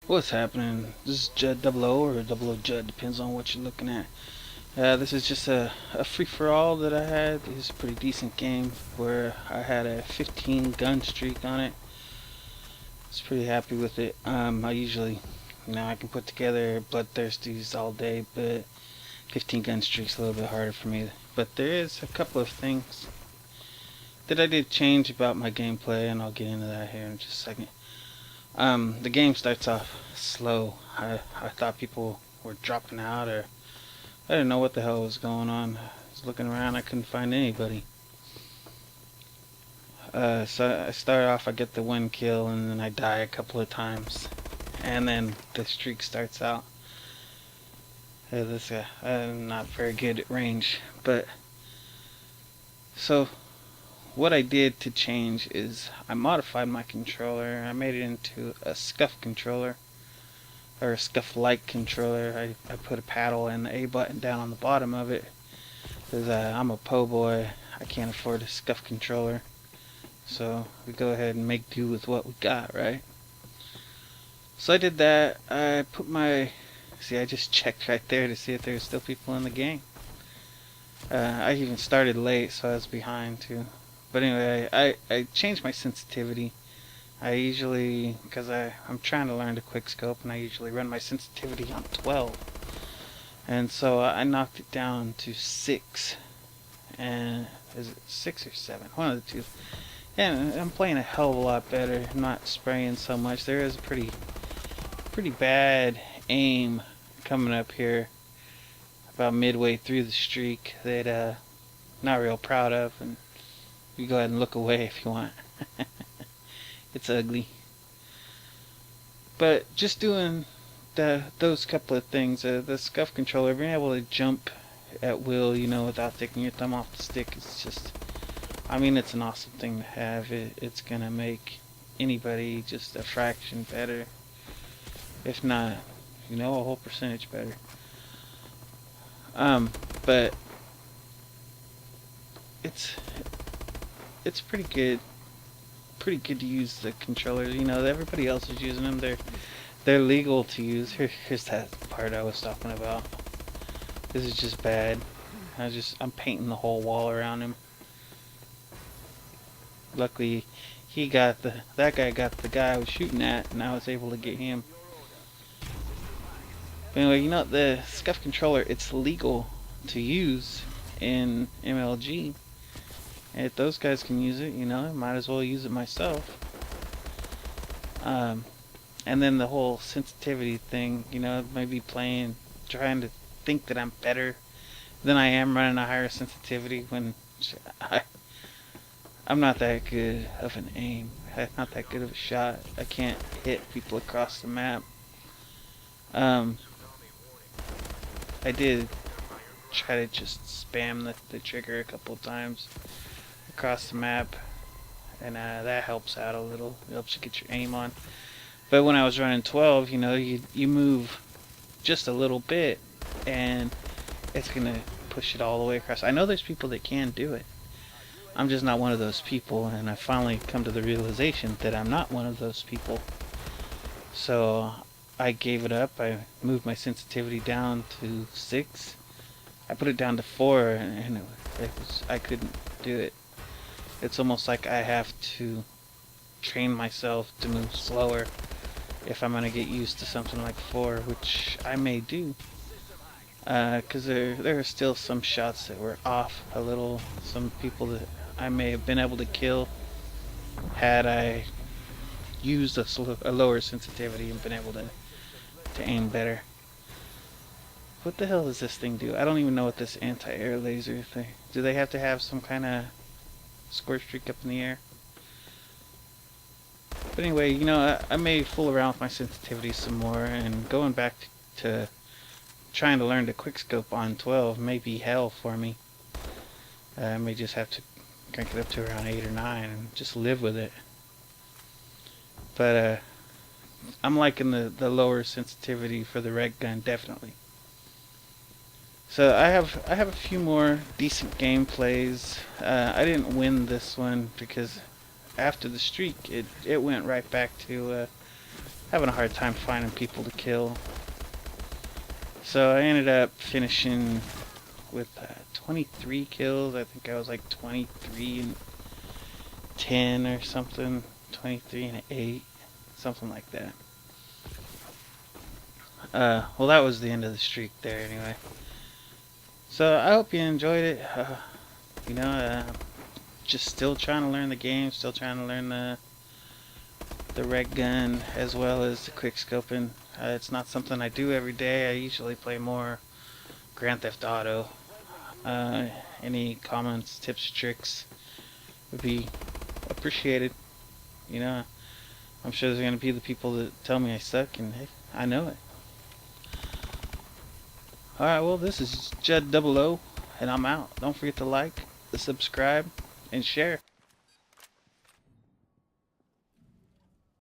What's happening? This is Judd Double O or Double O Judd, depends on what you're looking at. This is just a free-for-all that I had. It's a pretty decent game where I had a 15 gun streak on it. I was pretty happy with it. I usually, I can put together bloodthirsties all day, but 15 gun streaks a little bit harder for me. But there is a couple of things that I did change about my gameplay, and I'll get into that here in just a second. The game starts off slow. I thought people were dropping out, or I didn't know what the hell was going on. I was looking around, I couldn't find anybody. So I start off, I get the one kill, and then I die a couple of times. And then the streak starts out. This guy, I'm not very good at range, but so what I did to change is I modified my controller. I made it into a Scuffed controller, or a Scuffed-like controller. I put a paddle and the A button down on the bottom of it because I'm a po' boy. I can't afford a Scuffed controller, so we go ahead and make do with what we got, right? So I did that. I put my I just checked right there to see if there were still people in the game. I even started late, so I was behind too. But anyway, I changed my sensitivity. I usually, because I'm trying to learn to quick scope, and I usually run my sensitivity on 12. And so I knocked it down to 6. And is it 6 or 7? One of the two. And I'm playing a hell of a lot better. I'm not spraying so much. There is a pretty bad aim coming up here about midway through the streak that not real proud of, and you go ahead and look away if you want. It's ugly. But just doing those couple of things, the Scuff controller, being able to jump at will, without taking your thumb off the stick, it's just, it's an awesome thing to have. It's gonna make anybody just a fraction better, if not, a whole percentage better. But it's pretty good. Pretty good to use the controllers. Everybody else is using them. They're legal to use. Here's that part I was talking about. This is just bad. I'm painting the whole wall around him. Luckily, that guy got the guy I was shooting at, and I was able to get him. But anyway, the Scuff controller, it's legal to use in MLG. And if those guys can use it, I might as well use it myself. And then the whole sensitivity thing, maybe trying to think that I'm better than I am running a higher sensitivity when I'm not that good of an aim. I'm not that good of a shot. I can't hit people across the map. I did try to just spam the trigger a couple of times across the map, and that helps out a little. It helps you get your aim on. But when I was running 12, you move just a little bit, and it's gonna push it all the way across. I know there's people that can do it. I'm just not one of those people, and I finally come to the realization that I'm not one of those people. So I gave it up. I moved my sensitivity down to 6. I put it down to 4, and I couldn't do it. It's almost like I have to train myself to move slower if I'm gonna get used to something like 4, which I may do. Because there are still some shots that were off a little. Some people that I may have been able to kill had I used a lower sensitivity and been able to aim better. What the hell does this thing do? I don't even know what this anti-air laser thing. Do they have to have some kind of score streak up in the air? But anyway, I may fool around with my sensitivity some more, and going back to trying to learn to quickscope on 12 may be hell for me. I may just have to crank it up to around 8 or 9 and just live with it. But I'm liking the lower sensitivity for the red gun, definitely. So I have a few more decent gameplays. I didn't win this one because after the streak, it went right back to having a hard time finding people to kill. So I ended up finishing with 23 kills. I think I was like 23 and 10 or something. 23 and 8. Something like that. Well, that was the end of the streak there anyway. So I hope you enjoyed it. You know, just still trying to learn the game, still trying to learn the reg gun as well as the quick scoping. It's not something I do every day. I usually play more Grand Theft Auto. Any comments, tips, tricks would be appreciated. You know, I'm sure there's gonna be the people that tell me I suck, and hey, I know it. Alright, well, this is Judd00, and I'm out. Don't forget to like, subscribe, and share.